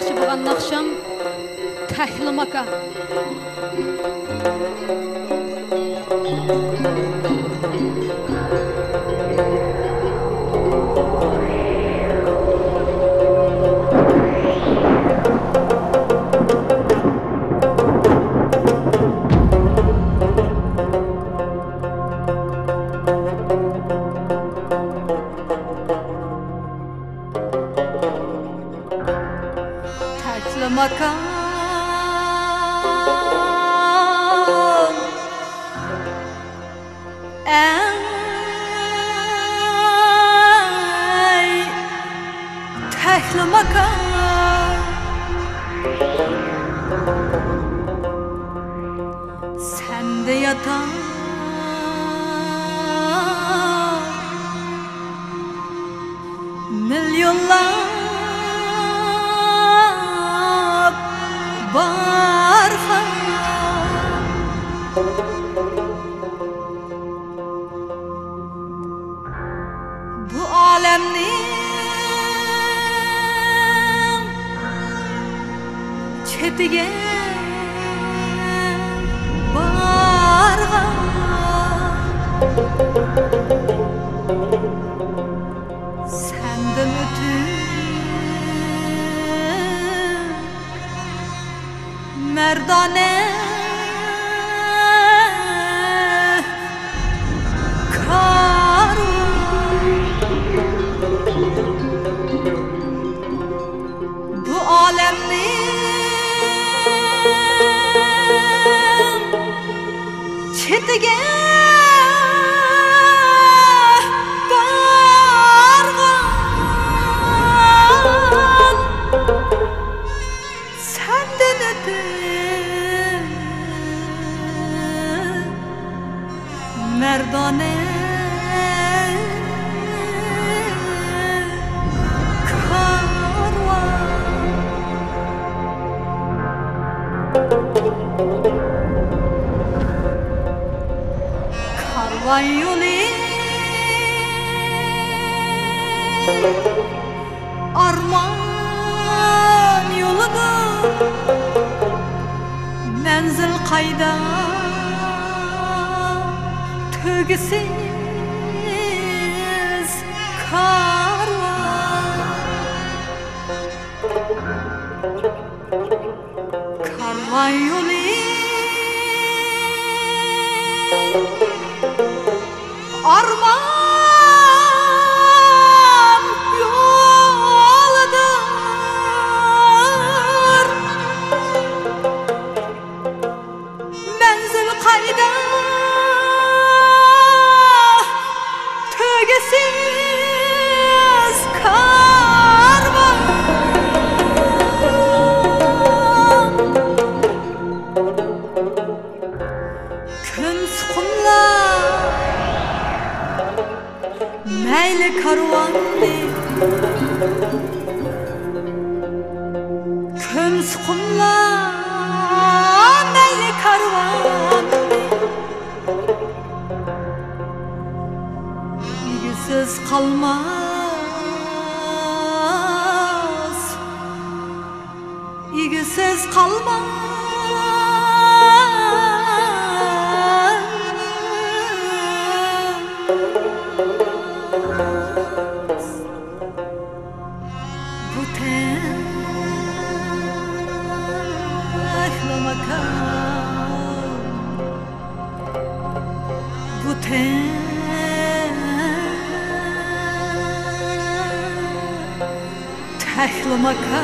aytmoqchi bo'lgan naqsham Tahlim aka. Tahlim aka Tahlim aka sende yatan milyonlab barha bu alemnin çetige barha senden ötür merdane bu alemnin çetige bargan senden ötür merdane karvan yolu arman yoludur menzil kayda tügüsüz karvan karvan yolu arman yoludur menzil kayda tügesiz karvan küns kumlar meyli karvandı küns kumlar meyli karvandı İgisiz kalmaz İgisiz kalmaz bu Tahlim aka bu Tahlim aka